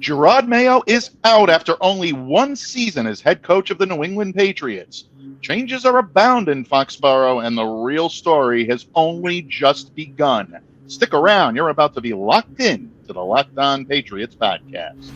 Jerod Mayo is out after only one season as head coach of the New England Patriots. Changes are abound in Foxborough, and the real story has only just begun. Stick around. You're about to be locked in to the Locked On Patriots podcast.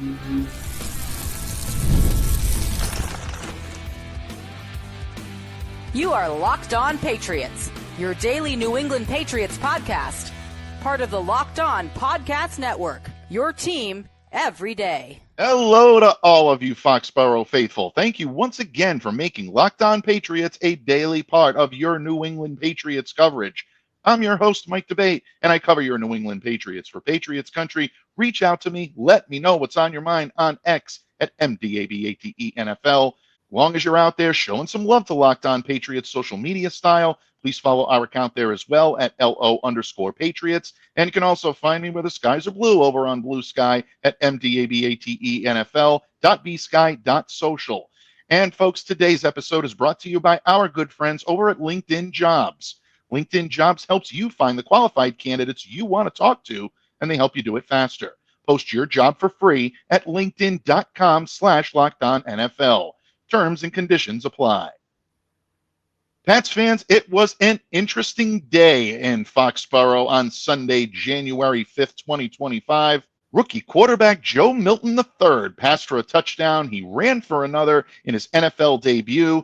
You are Locked On Patriots, your daily New England Patriots podcast. Part of the Locked On Podcast Network, your team every day. Hello to all of you Foxborough faithful. Thank you once again for making Locked On Patriots a daily part of your New England Patriots coverage. I'm your host, Mike Debate, and I cover your New England Patriots for Patriots Country. Reach out to me. Let me know what's on your mind on X at MDABATENFL. Long as you're out there showing some love to Locked On Patriots social media style, please follow our account there as well at LO_Patriots. And you can also find me where the skies are blue over on Blue Sky at MDABATENFL.bsky.social. And folks, today's episode is brought to you by our good friends over at LinkedIn Jobs. LinkedIn Jobs helps you find the qualified candidates you want to talk to, and they help you do it faster. Post your job for free at linkedin.com/LockedOnNFL. Terms and conditions apply. Pats fans, it was an interesting day in Foxborough on Sunday, January 5th, 2025. Rookie quarterback Joe Milton III passed for a touchdown. He ran for another in his NFL debut,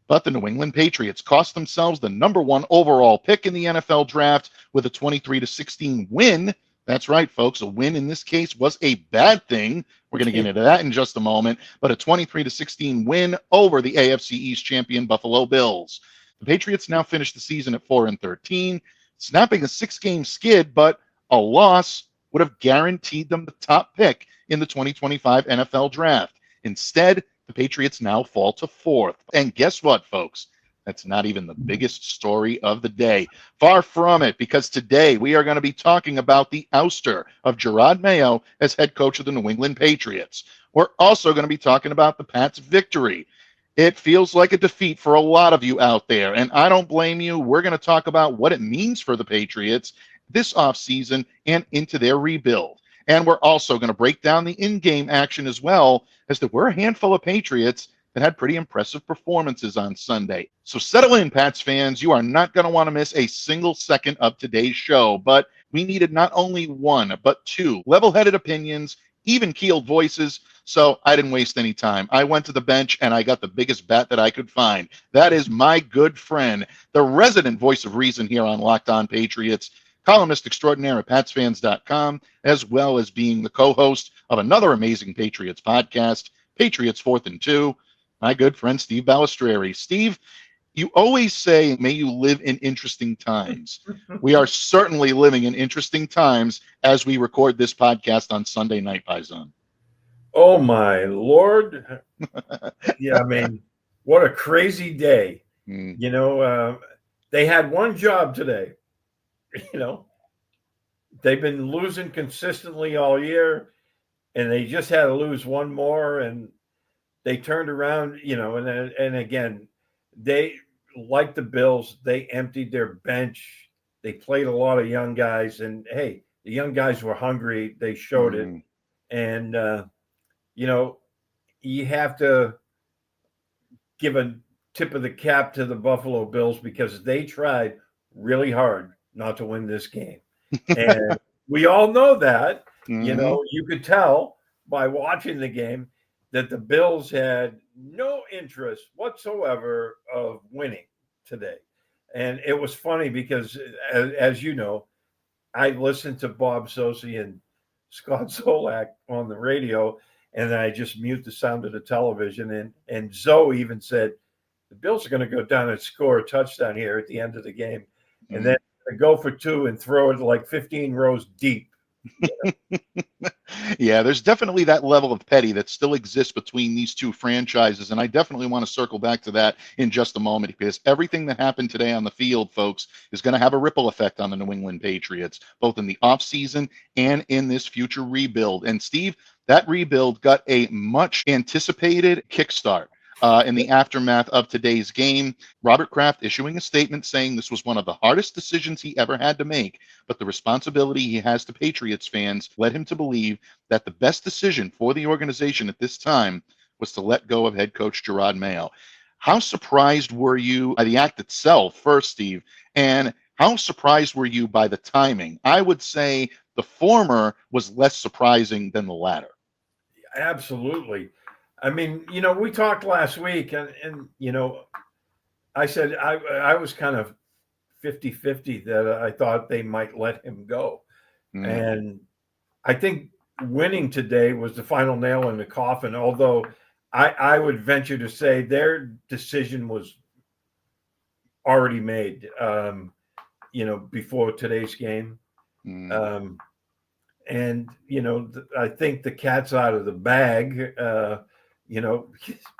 but the New England Patriots cost themselves the number one overall pick in the NFL draft with a 23-16 win. That's right, folks. A win in this case was a bad thing. We're going to get into that in just a moment. But a 23-16 win over the AFC East champion Buffalo Bills. The Patriots now finish the season at 4-13, snapping a six-game skid, but a loss would have guaranteed them the top pick in the 2025 NFL draft. Instead, the Patriots now fall to fourth. And guess what, folks? That's not even the biggest story of the day. Far from it, because today we are going to be talking about the ouster of Jerod Mayo as head coach of the New England Patriots. We're also going to be talking about the Pats' victory. It feels like a defeat for a lot of you out there, and I don't blame you. We're going to talk about what it means for the Patriots this offseason and into their rebuild. And we're also going to break down the in-game action as well, as there were a handful of Patriots that had pretty impressive performances on Sunday. So settle in, Pats fans. You are not going to want to miss a single second of today's show, but we needed not only one, but two level-headed opinions, even-keeled voices, so I didn't waste any time. I went to the bench and I got the biggest bat that I could find. That is my good friend, the resident voice of reason here on Locked On Patriots, columnist extraordinaire at PatsFans.com, as well as being the co-host of another amazing Patriots podcast, Patriots 4th and 2, my good friend Steve Balestrieri. Steve, you always say, may you live in interesting times. We are certainly living in interesting times as we record this podcast on Sunday night, Paisan. Oh, my Lord. Yeah, I mean, what a crazy day. You know, they had one job today. You know, they've been losing consistently all year, and they just had to lose one more, and they turned around, you know, and again, they, like the Bills, they emptied their bench. They played a lot of young guys, and hey, the young guys were hungry. They showed it. And, you know, you have to give a tip of the cap to the Buffalo Bills because they tried really hard not to win this game. And we all know that. You know, you could tell by watching the game that the Bills had no interest whatsoever of winning today. And it was funny because, as you know, I listened to Bob Socci and Scott Zolak on the radio, and I just mute the sound of the television. And Zoe even said, the Bills are going to go down and score a touchdown here at the end of the game. And then go for two and throw it like 15 rows deep. Yeah, there's definitely that level of petty that still exists between these two franchises, and I definitely want to circle back to that in just a moment because everything that happened today on the field, folks, is going to have a ripple effect on the New England Patriots, both in the offseason and in this future rebuild. And Steve, that rebuild got a much anticipated kickstart in the aftermath of today's game. Robert Kraft issuing a statement saying this was one of the hardest decisions he ever had to make, but the responsibility he has to Patriots fans led him to believe that the best decision for the organization at this time was to let go of head coach Jerod Mayo. How surprised were you by the act itself, first, Steve, and how surprised were you by the timing? I would say the former was less surprising than the latter. Absolutely. I mean, we talked last week and I said I was kind of 50-50 that I thought they might let him go. And I think winning today was the final nail in the coffin, although I would venture to say their decision was already made, before today's game. And, I think the cat's out of the bag.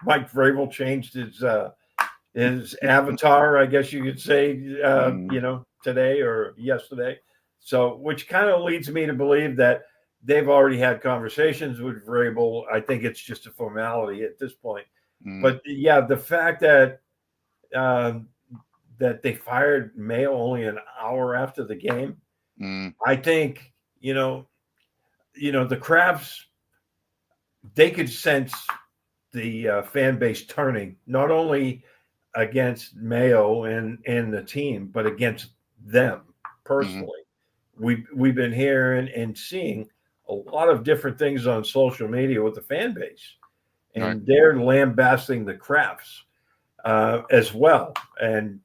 Mike Vrabel changed his avatar, I guess you could say, today or yesterday. So, which kind of leads me to believe that they've already had conversations with Vrabel. I think it's just a formality at this point. But yeah, the fact that that they fired Mayo only an hour after the game, I think, the Krafts, they could sense the fan base turning, not only against Mayo and the team, but against them personally. We've been hearing and seeing a lot of different things on social media with the fan base, and they're lambasting the Krafts as well. And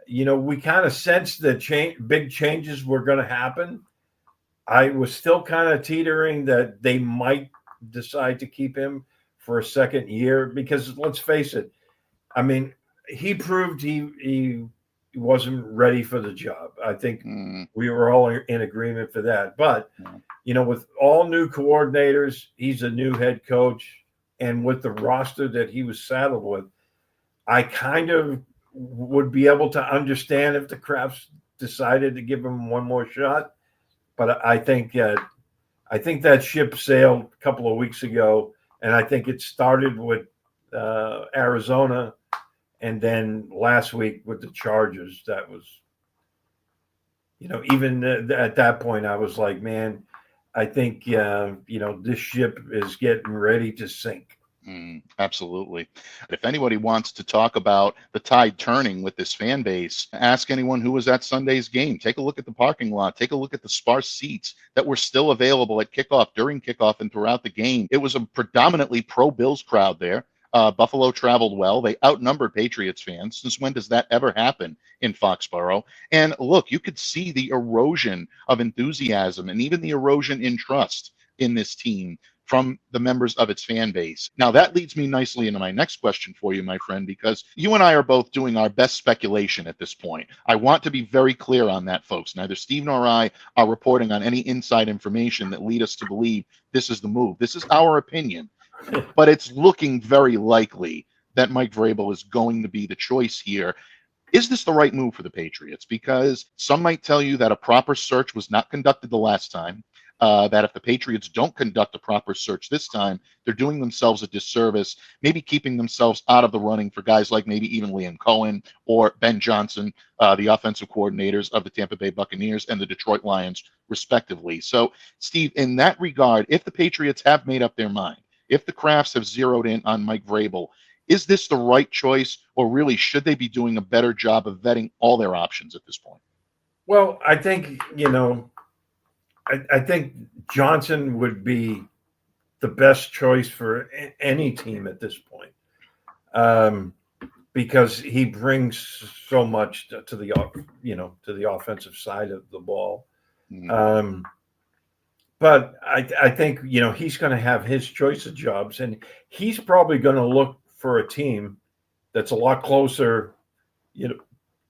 we kind of sensed that big changes were going to happen. I was still kind of teetering that they might decide to keep him for a second year because, let's face it, I mean, he proved he wasn't ready for the job. I think we were all in agreement for that. But, with all new coordinators, he's a new head coach, and with the roster that he was saddled with, I kind of would be able to understand if the Krafts decided to give him one more shot. But I think that ship sailed a couple of weeks ago, and I think it started with Arizona, and then last week with the Chargers. That was, even at that point, I was like, man, I think this ship is getting ready to sink. Absolutely. If anybody wants to talk about the tide turning with this fan base, ask anyone who was at Sunday's game. Take a look at the parking lot. Take a look at the sparse seats that were still available at kickoff, during kickoff, and throughout the game. It was a predominantly pro-Bills crowd there. Buffalo traveled well. They outnumbered Patriots fans. Since when does that ever happen in Foxborough? And look, you could see the erosion of enthusiasm and even the erosion in trust in this team from the members of its fan base. Now, that leads me nicely into my next question for you, my friend, because you and I are both doing our best speculation at this point. I want to be very clear on that, folks. Neither Steve nor I are reporting on any inside information that lead us to believe this is the move. This is our opinion, but it's looking very likely that Mike Vrabel is going to be the choice here. Is this the right move for the Patriots? Because some might tell you that a proper search was not conducted the last time. That if the Patriots don't conduct a proper search this time, they're doing themselves a disservice, maybe keeping themselves out of the running for guys like maybe even Liam Cohen or Ben Johnson, the offensive coordinators of the Tampa Bay Buccaneers and the Detroit Lions, respectively. So, Steve, in that regard, if the Patriots have made up their mind, if the Krafts have zeroed in on Mike Vrabel, is this the right choice, or really should they be doing a better job of vetting all their options at this point? Well, I think, I think Johnson would be the best choice for any team at this point, because he brings so much to the offensive side of the ball. But I think he's going to have his choice of jobs, and he's probably going to look for a team that's a lot closer,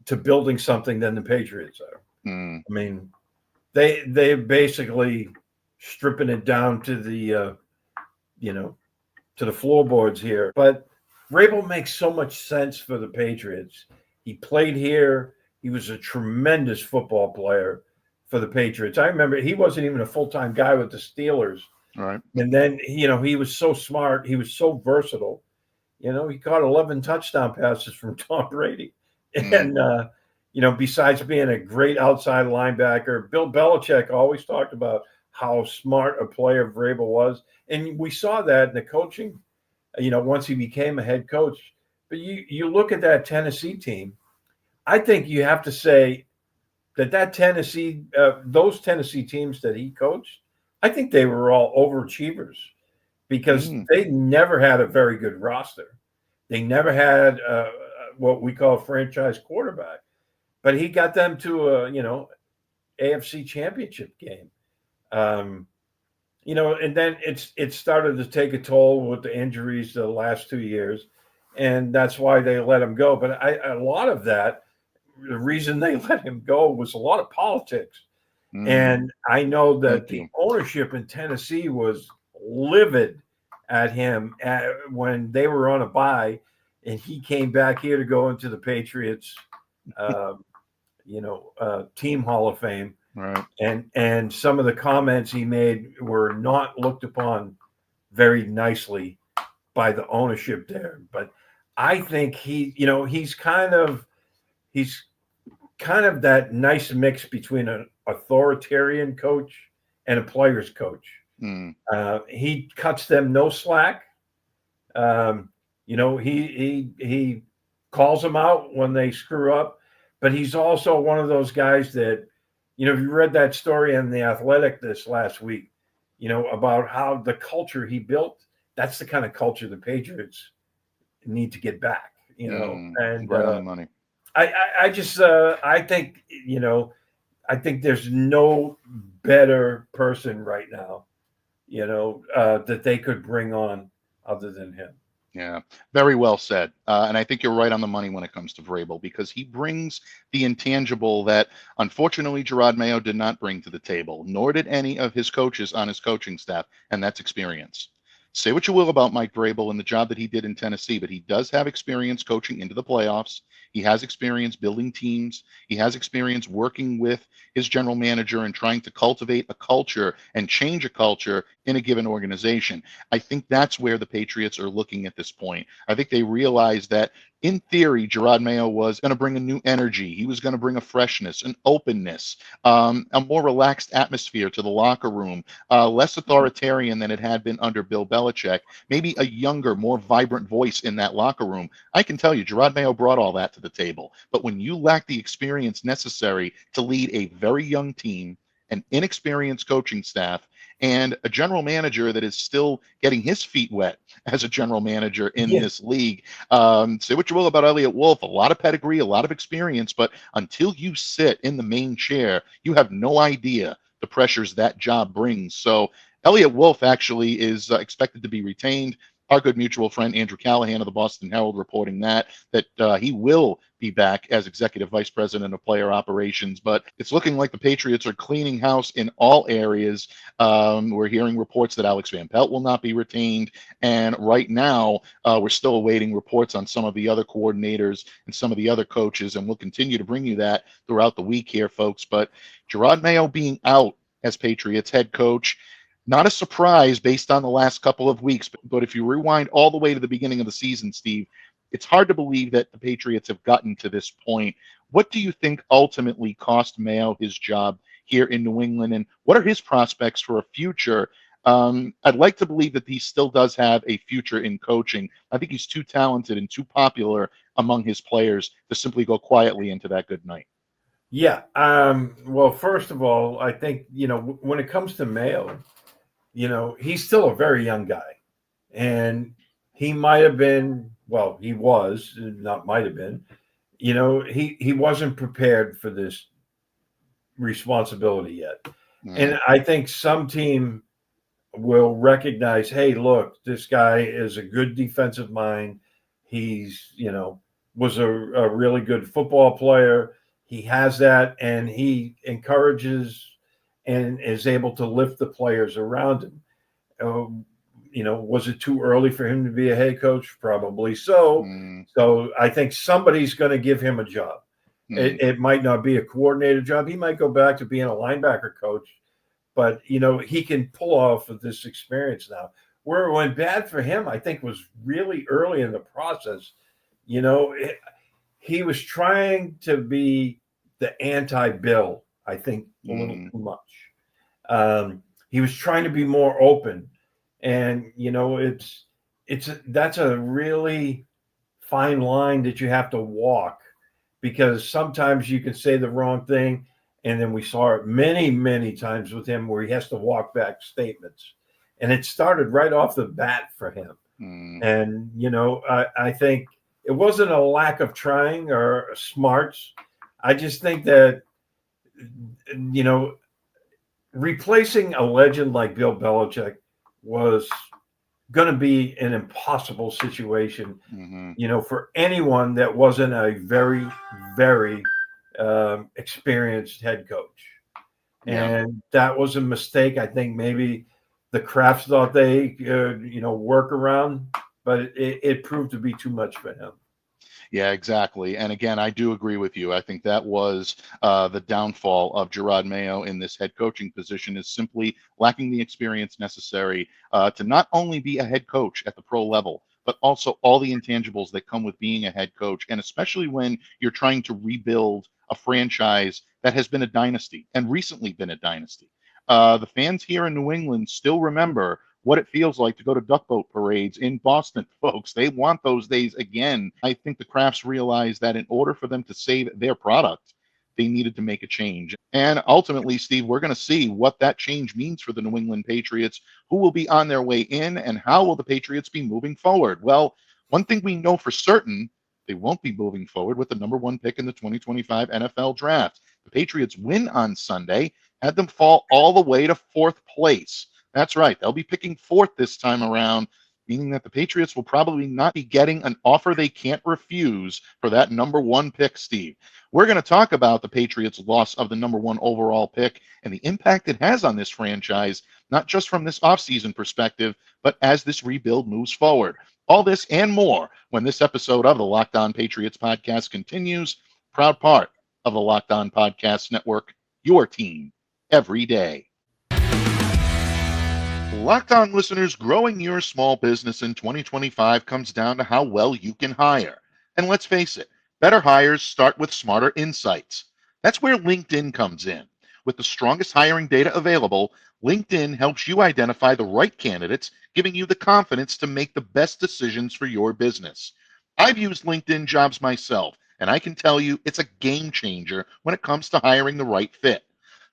to building something than the Patriots are. I mean, They're basically stripping it down to the, to the floorboards here. But Vrabel makes so much sense for the Patriots. He played here. He was a tremendous football player for the Patriots. I remember he wasn't even a full-time guy with the Steelers. Right. And then, he was so smart. He was so versatile. He caught 11 touchdown passes from Tom Brady. And, besides being a great outside linebacker, Bill Belichick always talked about how smart a player Vrabel was. And we saw that in the coaching, once he became a head coach. But you look at that Tennessee team, I think you have to say that Tennessee, those Tennessee teams that he coached, I think they were all overachievers because they never had a very good roster. They never had what we call a franchise quarterback, but he got them to a AFC Championship game. And then it started to take a toll with the injuries the last 2 years, and that's why they let him go. But a lot of that, the reason they let him go was a lot of politics. And I know that the ownership in Tennessee was livid at him when they were on a bye and he came back here to go into the Patriots, team Hall of Fame. Right. And some of the comments he made were not looked upon very nicely by the ownership there. But I think he's kind of that nice mix between an authoritarian coach and a player's coach. He cuts them no slack. He calls them out when they screw up, but he's also one of those guys that, if you read that story in The Athletic this last week, about how the culture he built, that's the kind of culture the Patriots need to get back, and right on the money. I think there's no better person right now, that they could bring on other than him. Yeah, very well said. And I think you're right on the money when it comes to Vrabel because he brings the intangible that, unfortunately, Jerod Mayo did not bring to the table, nor did any of his coaches on his coaching staff, and that's experience. Say what you will about Mike Vrabel and the job that he did in Tennessee, but he does have experience coaching into the playoffs. He has experience building teams. He has experience working with his general manager and trying to cultivate a culture and change a culture in a given organization. I think that's where the Patriots are looking at this point. I think they realize that, in theory, Jerod Mayo was going to bring a new energy. He was going to bring a freshness, an openness, a more relaxed atmosphere to the locker room, less authoritarian than it had been under Bill Belichick, maybe a younger, more vibrant voice in that locker room. I can tell you, Jerod Mayo brought all that to the table. But when you lack the experience necessary to lead a very young team, an inexperienced coaching staff, and a general manager that is still getting his feet wet as a general manager in this league. Say what you will about Elliott Wolf, a lot of pedigree, a lot of experience, but until you sit in the main chair, you have no idea the pressures that job brings. So Elliott Wolf actually is expected to be retained. Our good mutual friend Andrew Callahan of the Boston Herald reporting that he will be back as executive vice president of player operations. But it's looking like the Patriots are cleaning house in all areas. We're hearing reports that Alex Van Pelt will not be retained. And right now, we're still awaiting reports on some of the other coordinators and some of the other coaches. And we'll continue to bring you that throughout the week here, folks. But Jerod Mayo being out as Patriots head coach, not a surprise based on the last couple of weeks, but if you rewind all the way to the beginning of the season, Steve, it's hard to believe that the Patriots have gotten to this point. What do you think ultimately cost Mayo his job here in New England, and what are his prospects for a future? I'd like to believe that he still does have a future in coaching. I think he's too talented and too popular among his players to simply go quietly into that good night. Yeah. Well, first of all, I think, when it comes to Mayo, he's still a very young guy, and he might have been, well, he was, not might have been, he wasn't prepared for this responsibility yet. And I think some team will recognize, hey, look, this guy is a good defensive mind. He's, was a really good football player. He has that, and he encourages and is able to lift the players around him. Was it too early for him to be a head coach? Probably so. So I think somebody's going to give him a job. It might not be a coordinator job. He might go back to being a linebacker coach, but, he can pull off of this experience now. Where it went bad for him, I think, was really early in the process. You know, he was trying to be the anti-Bill, I think, a little too much. He was trying to be more open. And, you know, that's a really fine line that you have to walk, because sometimes you can say the wrong thing. And then we saw it many, many times with him where he has to walk back statements. And it started right off the bat for him. And, you know, I think it wasn't a lack of trying or smarts. I just think that, you know, replacing a legend like Bill Belichick was going to be an impossible situation, you know, for anyone that wasn't a very, very experienced head coach. And that was a mistake. I think maybe the Krafts thought they, you know, work around, but it proved to be too much for him. Yeah, exactly. And again, I do agree with you. I think that was the downfall of Jerod Mayo in this head coaching position, is simply lacking the experience necessary to not only be a head coach at the pro level, but also all the intangibles that come with being a head coach. And especially when you're trying to rebuild a franchise that has been a dynasty and recently been a dynasty. The fans here in New England still remember what it feels like to go to duck boat parades in Boston, folks. They want those days again. I think the Krafts realized that in order for them to save their product, they needed to make a change. And ultimately, Steve, we're going to see what that change means for the New England Patriots, who will be on their way in, and how will the Patriots be moving forward. Well, one thing we know for certain, they won't be moving forward with the number 1 pick in the 2025 NFL draft. The Patriots win on Sunday had them fall all the way to 4th place. That's right. They'll be picking 4th this time around, meaning that the Patriots will probably not be getting an offer they can't refuse for that number 1 pick, Steve. We're going to talk about the Patriots' loss of the number 1 overall pick and the impact it has on this franchise, not just from this offseason perspective, but as this rebuild moves forward. All this and more when this episode of the Locked On Patriots podcast continues. Proud part of the Locked On Podcast Network, your team every day. Locked On listeners, growing your small business in 2025 comes down to how well you can hire. And let's face it, better hires start with smarter insights. That's where LinkedIn comes in. With the strongest hiring data available, LinkedIn helps you identify the right candidates, giving you the confidence to make the best decisions for your business. I've used LinkedIn Jobs myself, and I can tell you it's a game changer when it comes to hiring the right fit.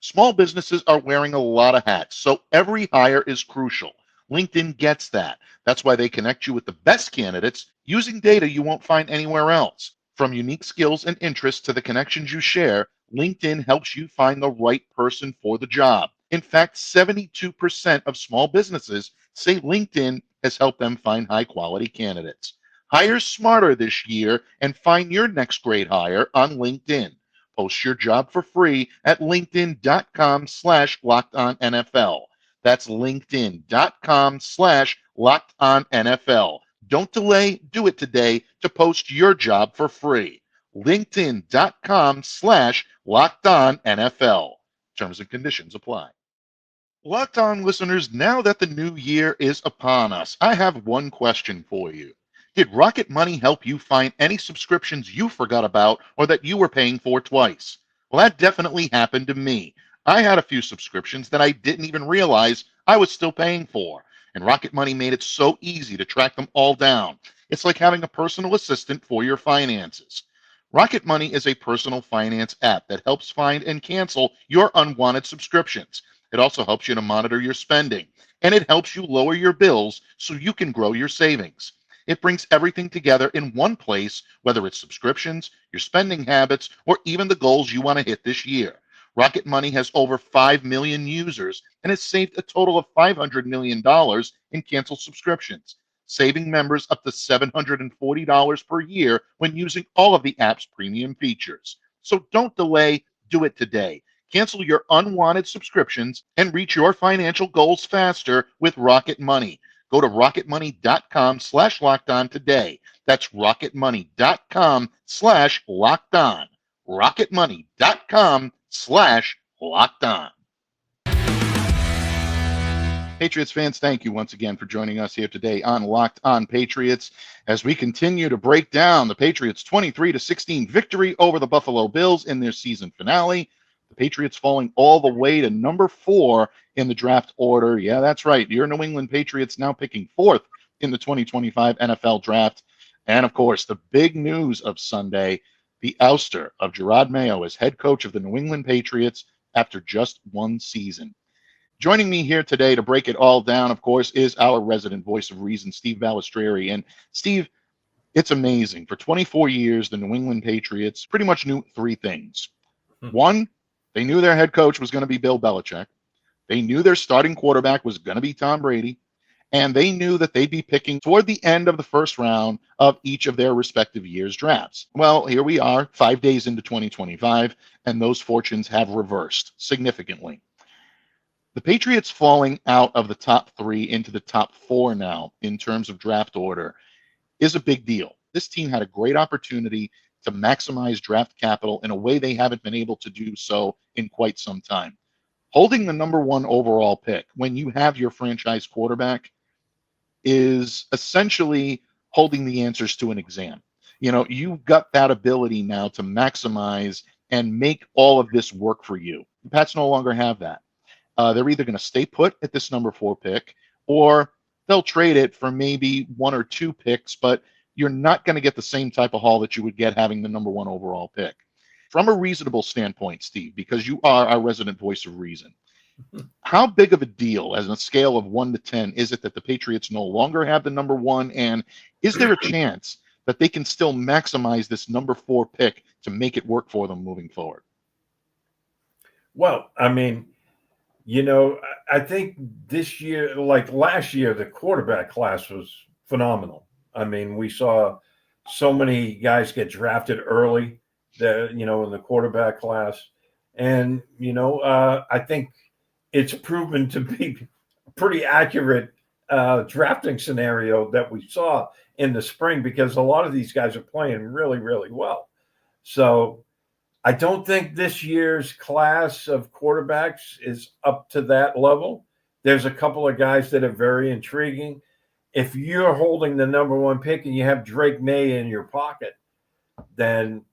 Small businesses are wearing a lot of hats, so every hire is crucial. LinkedIn gets that. That's why they connect you with the best candidates using data you won't find anywhere else. From unique skills and interests to the connections you share, LinkedIn helps you find the right person for the job. In fact, 72% of small businesses say LinkedIn has helped them find high-quality candidates. Hire smarter this year and find your next great hire on LinkedIn. Post your job for free at linkedin.com/LockedOnNFL. That's linkedin.com/LockedOnNFL. Don't delay, do it today to post your job for free. LinkedIn.com/LockedOnNFL. Terms and conditions apply. Locked On listeners, now that the new year is upon us, I have one question for you. Did Rocket Money help you find any subscriptions you forgot about or that you were paying for twice? Well, that definitely happened to me. I had a few subscriptions that I didn't even realize I was still paying for, and Rocket Money made it so easy to track them all down. It's like having a personal assistant for your finances. Rocket Money is a personal finance app that helps find and cancel your unwanted subscriptions. It also helps you to monitor your spending, and it helps you lower your bills so you can grow your savings. It brings everything together in one place, whether it's subscriptions, your spending habits, or even the goals you want to hit this year. Rocket Money has over 5 million users and has saved a total of $500 million in canceled subscriptions, saving members up to $740 per year when using all of the app's premium features. So don't delay, do it today. Cancel your unwanted subscriptions and reach your financial goals faster with Rocket Money. Go to rocketmoney.com/lockedon today. That's rocketmoney.com/lockedon. rocketmoney.com/lockedon. Patriots fans, thank you once again for joining us here today on Locked On Patriots as we continue to break down the Patriots' 23-16 victory over the Buffalo Bills in their season finale. The Patriots falling all the way to number 4 in the draft order. Yeah, that's right. Your New England Patriots now picking 4th in the 2025 NFL Draft. And, of course, the big news of Sunday, the ouster of Jerod Mayo as head coach of the New England Patriots after just one season. Joining me here today to break it all down, of course, is our resident voice of reason, Steve Balestrieri. And Steve, it's amazing. For 24 years, the New England Patriots pretty much knew 3 things. One, they knew their head coach was going to be Bill Belichick. They knew their starting quarterback was going to be Tom Brady. And they knew that they'd be picking toward the end of the first round of each of their respective years' drafts. Well, here we are, 5 days into 2025, and those fortunes have reversed significantly. The Patriots falling out of the top 3 into the top 4 now in terms of draft order is a big deal. This team had a great opportunity to maximize draft capital in a way they haven't been able to do so in quite some time. Holding the number 1 overall pick when you have your franchise quarterback is essentially holding the answers to an exam. You know, you've got that ability now to maximize and make all of this work for you. The Pats no longer have that. They're either going to stay put at this number 4 pick, or they'll trade it for maybe 1 or 2 picks, but you're not going to get the same type of haul that you would get having the number 1 overall pick. From a reasonable standpoint, Steve, because you are our resident voice of reason, how big of a deal, as a scale of 1 to 10, is it that the Patriots no longer have the number 1, and is there a chance that they can still maximize this number 4 pick to make it work for them moving forward? Well, I mean, you know, I think this year, like last year, the quarterback class was phenomenal. I mean, we saw so many guys get drafted early, in the quarterback class. And, I think it's proven to be a pretty accurate drafting scenario that we saw in the spring, because a lot of these guys are playing really, really well. So I don't think this year's class of quarterbacks is up to that level. There's a couple of guys that are very intriguing. If you're holding the number 1 pick and you have Drake May in your pocket, then,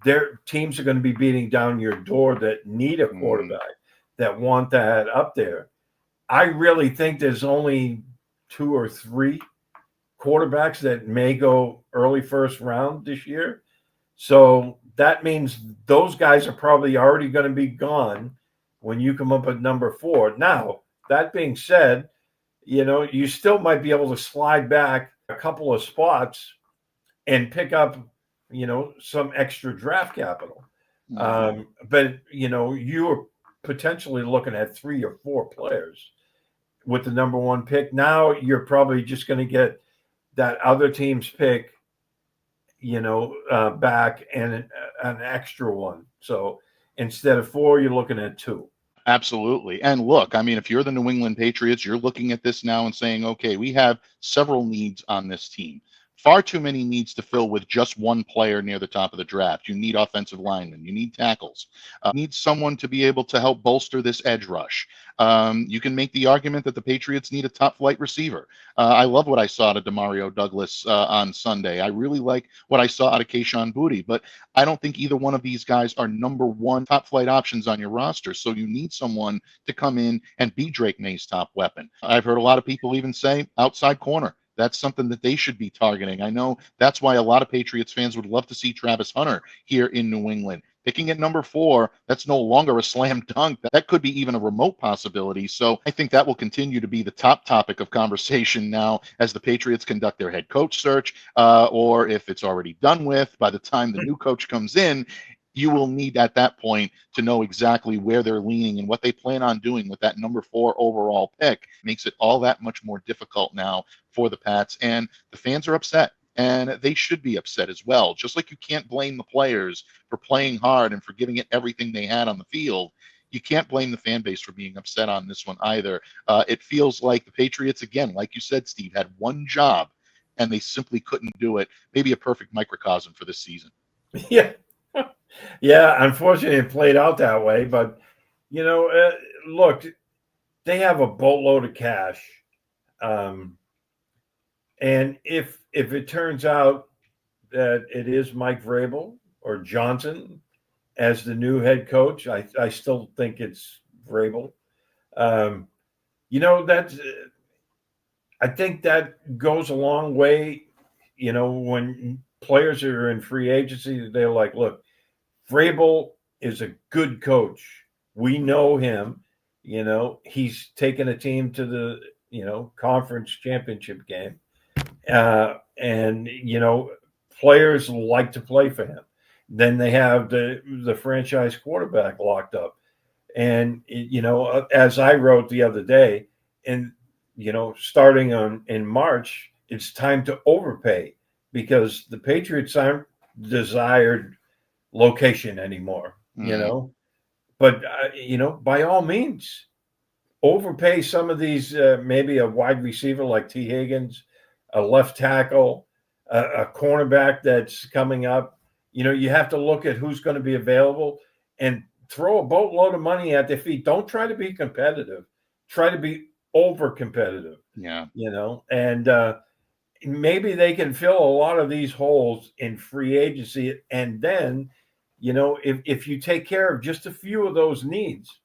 their teams are going to be beating down your door that need a quarterback, that want that up there. I really think there's only 2 or 3 quarterbacks that may go early first round this year. So that means those guys are probably already going to be gone when you come up at number 4. Now, that being said, you still might be able to slide back a couple of spots and pick up, some extra draft capital. But, you are potentially looking at 3 or 4 players with the number 1 pick. Now you're probably just going to get that other team's pick, back and an extra one. So instead of 4, you're looking at 2. Absolutely. And look, I mean, if you're the New England Patriots, you're looking at this now and saying, okay, we have several needs on this team. Far too many needs to fill with just one player near the top of the draft. You need offensive linemen. You need tackles. You need someone to be able to help bolster this edge rush. You can make the argument that the Patriots need a top-flight receiver. I love what I saw out of Demario Douglas on Sunday. I really like what I saw out of Kayshon Boutte, but I don't think either one of these guys are number 1 top-flight options on your roster. So you need someone to come in and be Drake May's top weapon. I've heard a lot of people even say outside corner. That's something that they should be targeting. I know that's why a lot of Patriots fans would love to see Travis Hunter here in New England. Picking at number 4, that's no longer a slam dunk. That could be even a remote possibility. So I think that will continue to be the top topic of conversation now as the Patriots conduct their head coach search, or if it's already done with, by the time the new coach comes in, you will need at that point to know exactly where they're leaning and what they plan on doing with that number 4 overall pick. Makes it all that much more difficult now for the Pats, and the fans are upset, and they should be upset as well. Just like you can't blame the players for playing hard and for giving it everything they had on the field, you can't blame the fan base for being upset on this one either. It feels like the Patriots, again, like you said, Steve, had one job and they simply couldn't do it. Maybe a perfect microcosm for this season. Yeah. Yeah, unfortunately, it played out that way. But, look, they have a boatload of cash. And if it turns out that it is Mike Vrabel or Johnson as the new head coach, I still think it's Vrabel. I think that goes a long way. When players are in free agency, they're like, look, Vrabel is a good coach. We know him. He's taken a team to the, conference championship game. And players like to play for him. Then they have the franchise quarterback locked up. And, as I wrote the other day, and, starting in March, it's time to overpay because the Patriots aren't desired location anymore, But, by all means, overpay some of these, maybe a wide receiver like T. Higgins, a left tackle, a cornerback that's coming up. You have to look at who's going to be available and throw a boatload of money at their feet. Don't try to be competitive. Try to be over competitive. Yeah. And maybe they can fill a lot of these holes in free agency. And then, if you take care of just a few of those needs,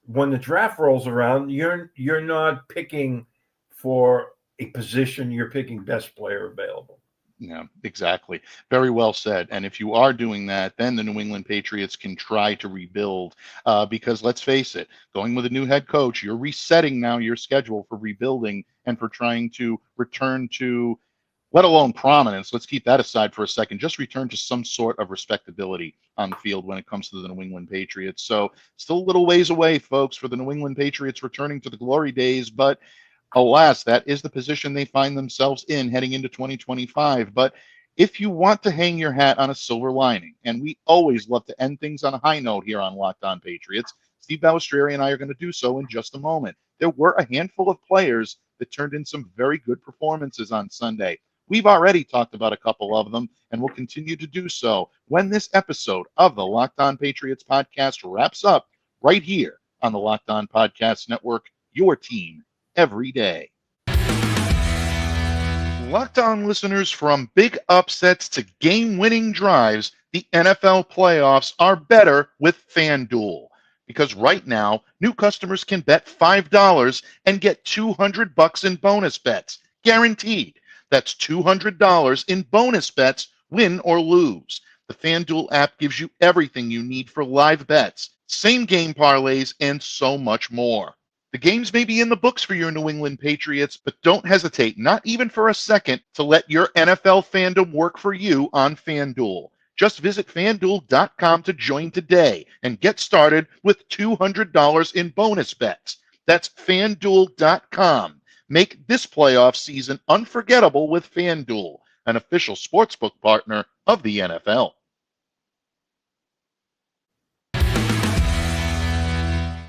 when the draft rolls around, you're not picking for a position, you're picking best player available. Yeah, exactly. Very well said. And if you are doing that, then the New England Patriots can try to rebuild because let's face it, going with a new head coach, you're resetting now your schedule for rebuilding and for trying to return to, let alone prominence. Let's keep that aside for a second. Just return to some sort of respectability on the field when it comes to the New England Patriots. So still a little ways away, folks, for the New England Patriots returning to the glory days. But alas, that is the position they find themselves in heading into 2025. But if you want to hang your hat on a silver lining, and we always love to end things on a high note here on Locked On Patriots, Steve Balestrieri and I are going to do so in just a moment. There were a handful of players that turned in some very good performances on Sunday. We've already talked about a couple of them, and we'll continue to do so when this episode of the Locked On Patriots podcast wraps up right here on the Locked On Podcast Network, your team every day. Locked On listeners, from big upsets to game-winning drives, the NFL playoffs are better with FanDuel. Because right now, new customers can bet $5 and get $200 in bonus bets, guaranteed. That's $200 in bonus bets, win or lose. The FanDuel app gives you everything you need for live bets, same-game parlays, and so much more. The games may be in the books for your New England Patriots, but don't hesitate, not even for a second, to let your NFL fandom work for you on FanDuel. Just visit FanDuel.com to join today and get started with $200 in bonus bets. That's FanDuel.com. Make this playoff season unforgettable with FanDuel, an official sportsbook partner of the NFL.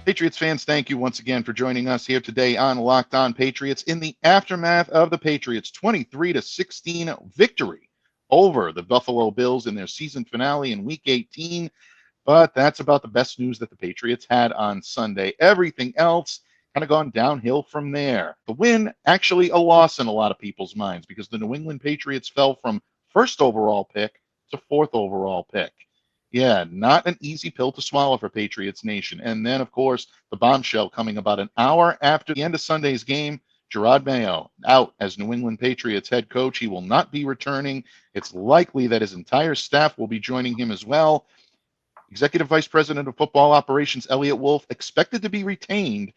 Patriots fans, thank you once again for joining us here today on Locked On Patriots in the aftermath of the Patriots' 23-16 victory over the Buffalo Bills in their season finale in Week 18. But that's about the best news that the Patriots had on Sunday. Everything else kind of gone downhill from there. The win, actually a loss in a lot of people's minds because the New England Patriots fell from first overall pick to fourth overall pick. Yeah, not an easy pill to swallow for Patriots Nation. And then, of course, the bombshell coming about an hour after the end of Sunday's game, Jerod Mayo out as New England Patriots head coach. He will not be returning. It's likely that his entire staff will be joining him as well. Executive Vice President of Football Operations Elliott Wolf expected to be retained.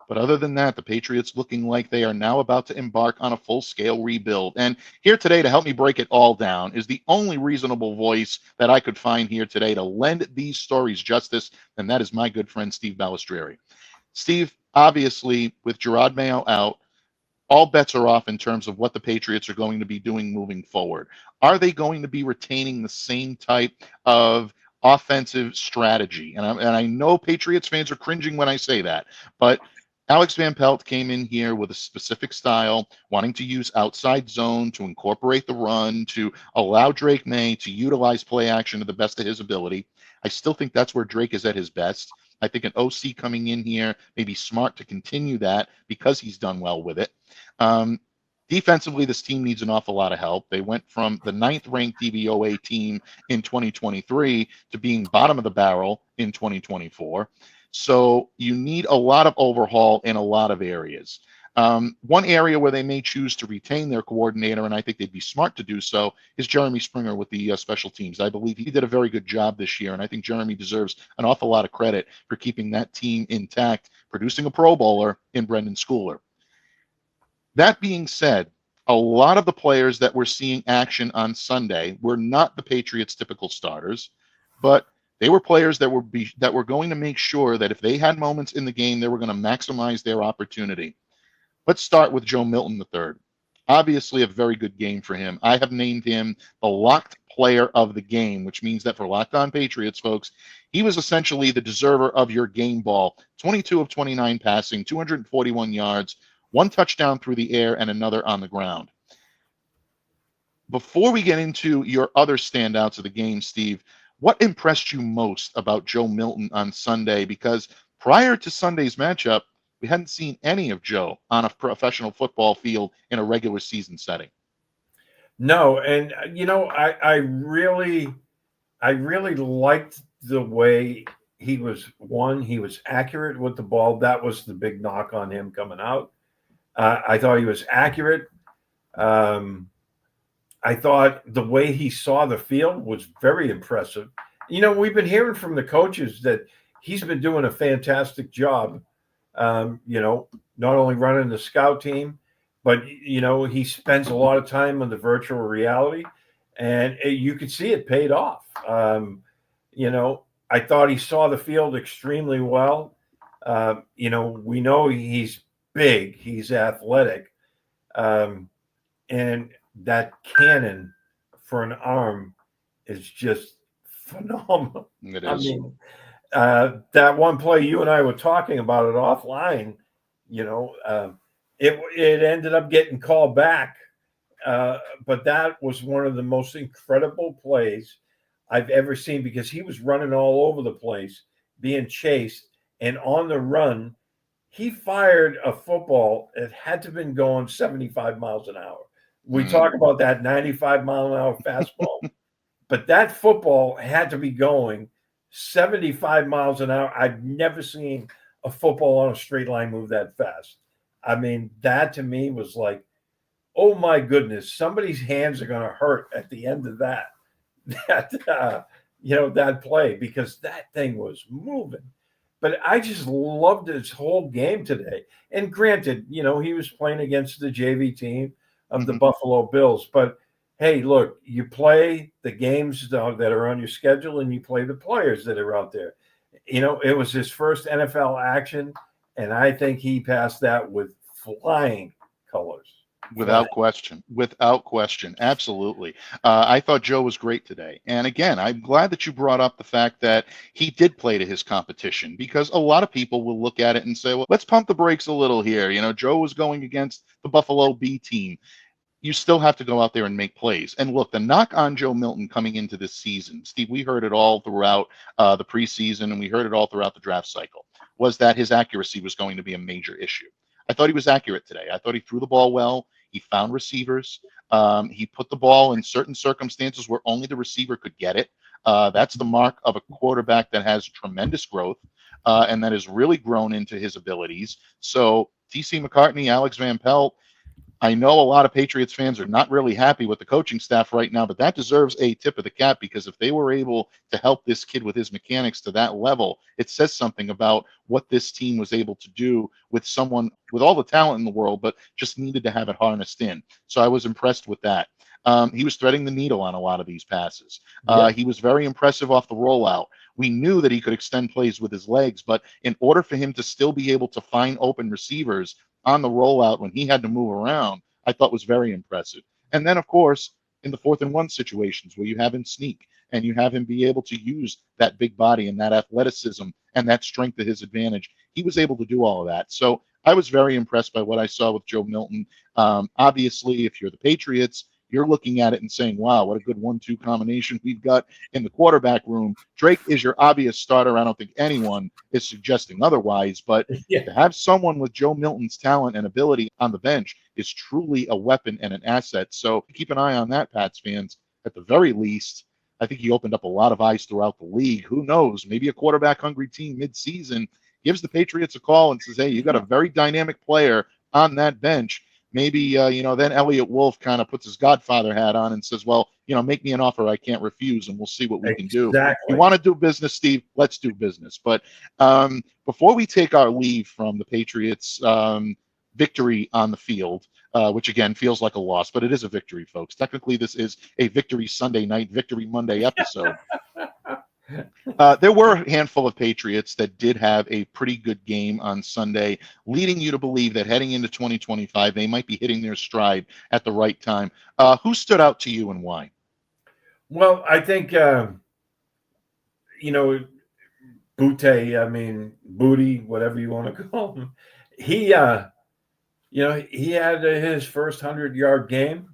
But other than that, the Patriots looking like they are now about to embark on a full-scale rebuild. And here today to help me break it all down is the only reasonable voice that I could find here today to lend these stories justice, and that is my good friend Steve Balestrieri. Steve, obviously, with Jerod Mayo out, all bets are off in terms of what the Patriots are going to be doing moving forward. Are they going to be retaining the same type of offensive strategy? And I know Patriots fans are cringing when I say that, but Alex Van Pelt came in here with a specific style, wanting to use outside zone, to incorporate the run, to allow Drake May to utilize play action to the best of his ability. I still think that's where Drake is at his best. I think an OC coming in here may be smart to continue that because he's done well with it. Defensively, this team needs an awful lot of help. They went from the 9th-ranked DVOA team in 2023 to being bottom of the barrel in 2024. So you need a lot of overhaul in a lot of areas. One area where they may choose to retain their coordinator, and I think they'd be smart to do so, is Jeremy Springer with the special teams. I believe he did a very good job this year, and I think Jeremy deserves an awful lot of credit for keeping that team intact, producing a Pro Bowler in Brendan Schooler. That being said, a lot of the players that we're seeing action on Sunday were not the Patriots' typical starters, but they were players that were going to make sure that if they had moments in the game, they were going to maximize their opportunity. Let's start with Joe Milton III. Obviously, a very good game for him. I have named him the locked player of the game, which means that for Locked On Patriots, folks, he was essentially the deserver of your game ball. 22 of 29 passing, 241 yards, 1 touchdown through the air, and another on the ground. Before we get into your other standouts of the game, Steve, what impressed you most about Joe Milton on Sunday? Because prior to Sunday's matchup, we hadn't seen any of Joe on a professional football field in a regular season setting. No, and I really liked the way he was. He was accurate with the ball. That was the big knock on him coming out. I thought he was accurate. I thought the way he saw the field was very impressive. We've been hearing from the coaches that he's been doing a fantastic job. Not only running the scout team, but he spends a lot of time on the virtual reality, and you could see it paid off. I thought he saw the field extremely well. We know he's big, he's athletic, and that cannon for an arm is just phenomenal. It is. I mean, that one play you and I were talking about it offline, it ended up getting called back. But that was one of the most incredible plays I've ever seen, because he was running all over the place, being chased, and on the run, he fired a football that had to have been going 75 miles an hour. We talk about that 95-mile-an-hour fastball, but that football had to be going 75 miles an hour. I've never seen a football on a straight line move that fast. I mean, that to me was like, oh my goodness, somebody's hands are going to hurt at the end of that play, because that thing was moving. But I just loved his whole game today. And granted, he was playing against the JV team of the Buffalo Bills. But hey, look, you play the games that are on your schedule, and you play the players that are out there. It was his first NFL action, and I think he passed that with flying colors. Without question. Absolutely. I thought Joe was great today. And again, I'm glad that you brought up the fact that he did play to his competition, because a lot of people will look at it and say, well, let's pump the brakes a little here. Joe was going against the Buffalo B team. You still have to go out there and make plays. And look, the knock on Joe Milton coming into this season, Steve, we heard it all throughout the preseason, and we heard it all throughout the draft cycle, was that his accuracy was going to be a major issue. I thought he was accurate today. I thought he threw the ball well. He found receivers. He put the ball in certain circumstances where only the receiver could get it. That's the mark of a quarterback that has tremendous growth and that has really grown into his abilities. So T.C. McCartney, Alex Van Pelt, I know a lot of Patriots fans are not really happy with the coaching staff right now, but that deserves a tip of the cap, because if they were able to help this kid with his mechanics to that level, it says something about what this team was able to do with someone with all the talent in the world, but just needed to have it harnessed in. So I was impressed with that. He was threading the needle on a lot of these passes. He was very impressive off the rollout. We knew that he could extend plays with his legs, but in order for him to still be able to find open receivers on the rollout when he had to move around, I thought was very impressive. And then, of course, in the 4th and 1 situations where you have him sneak and you have him be able to use that big body and that athleticism and that strength to his advantage, he was able to do all of that. So I was very impressed by what I saw with Joe Milton. Obviously, if you're the Patriots, you're looking at it and saying, wow, what a good 1-2 combination we've got in the quarterback room. Drake is your obvious starter. I don't think anyone is suggesting otherwise, but Yeah. to have someone with Joe Milton's talent and ability on the bench is truly a weapon and an asset. So keep an eye on that, Pats fans. At the very least, I think he opened up a lot of eyes throughout the league. Who knows? Maybe a quarterback-hungry team mid-season gives the Patriots a call and says, hey, you got a very dynamic player on that bench. Maybe, then Elliott Wolf kind of puts his Godfather hat on and says, well, make me an offer I can't refuse, and we'll see what we can do. Exactly. You want to do business, Steve? Let's do business. But before we take our leave from the Patriots' victory on the field, which again feels like a loss, but it is a victory, folks. Technically, this is a Victory Sunday night, Victory Monday episode. There were a handful of Patriots that did have a pretty good game on Sunday, leading you to believe that heading into 2025, they might be hitting their stride at the right time. Who stood out to you and why? Well, I think, Booty, whatever you want to call him, he had his first 100-yard game.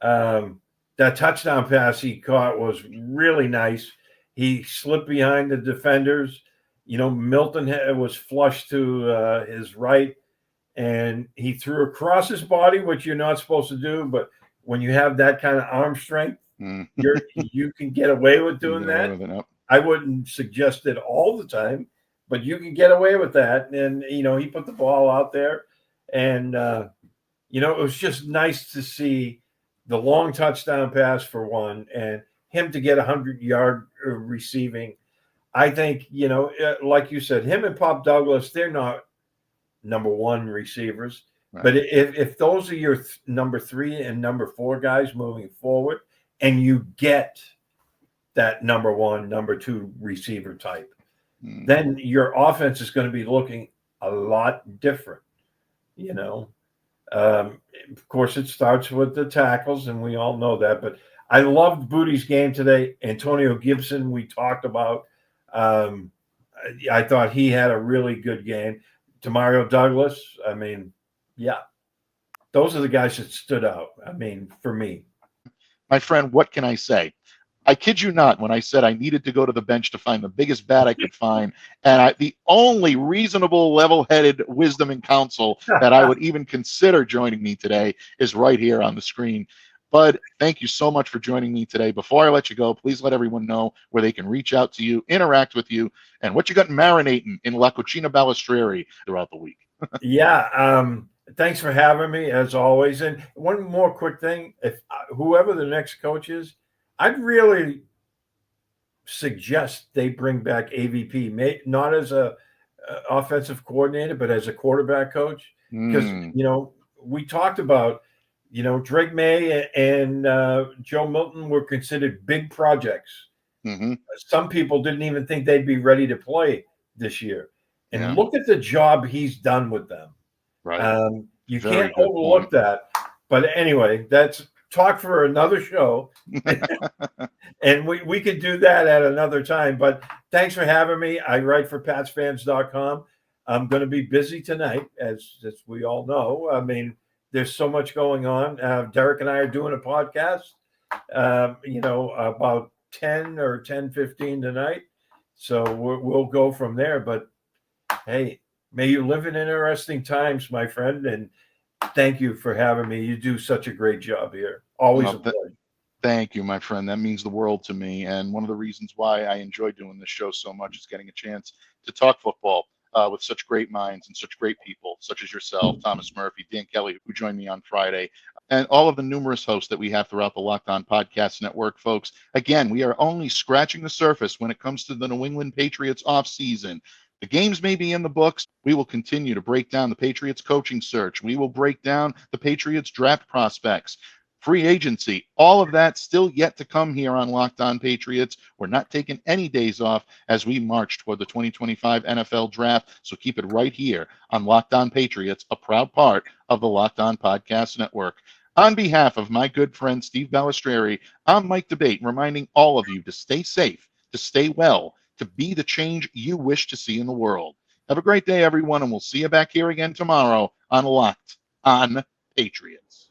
That touchdown pass he caught was really nice. He slipped behind the defenders. Milton was flushed to his right, and he threw across his body, which you're not supposed to do. But when you have that kind of arm strength, you can get away with doing that. I wouldn't suggest it all the time, but you can get away with that. And, he put the ball out there. And, it was just nice to see the long touchdown pass for one, and him to get 100-yard receiving. I think, like you said, him and Pop Douglas, they're not number one receivers. Right. But if those are your number 3 and number 4 guys moving forward, and you get that number 1, number 2 receiver type, then your offense is going to be looking a lot different, Of course, it starts with the tackles, and we all know that. But I loved Booty's game today. Antonio Gibson, we talked about. I thought he had a really good game. Demario Douglas, those are the guys that stood out, for me. My friend, what can I say? I kid you not when I said I needed to go to the bench to find the biggest bat I could find. And the only reasonable, level-headed wisdom and counsel that I would even consider joining me today is right here on the screen. Bud, thank you so much for joining me today. Before I let you go, please let everyone know where they can reach out to you, interact with you, and what you got marinating in La Cucina Balestrieri throughout the week. Thanks for having me, as always. And one more quick thing. If whoever the next coach is, I'd really suggest they bring back AVP, not as a offensive coordinator, but as a quarterback coach. Because, we talked about, Drake May and Joe Milton were considered big projects. Mm-hmm. Some people didn't even think they'd be ready to play this year. And look at the job he's done with them. Right. You can't overlook that. But anyway, that's talk for another show. And we could do that at another time. But thanks for having me. I write for PatsFans.com. I'm going to be busy tonight, as we all know. There's so much going on. Derek and I are doing a podcast, about 10 or 10:15 tonight. So we'll go from there. But, hey, may you live in interesting times, my friend. And thank you for having me. You do such a great job here. Always a pleasure. Thank you, my friend. That means the world to me. And one of the reasons why I enjoy doing this show so much is getting a chance to talk football with such great minds and such great people, such as yourself, Thomas Murphy, Dan Kelly, who joined me on Friday, and all of the numerous hosts that we have throughout the Locked On Podcast Network, folks. Again, we are only scratching the surface when it comes to the New England Patriots offseason. The games may be in the books. We will continue to break down the Patriots coaching search. We will break down the Patriots draft prospects, free agency, all of that still yet to come here on Locked On Patriots. We're not taking any days off as we march toward the 2025 NFL Draft, so keep it right here on Locked On Patriots, a proud part of the Locked On Podcast Network. On behalf of my good friend Steve Balestrieri, I'm Mike Debate, reminding all of you to stay safe, to stay well, to be the change you wish to see in the world. Have a great day, everyone, and we'll see you back here again tomorrow on Locked On Patriots.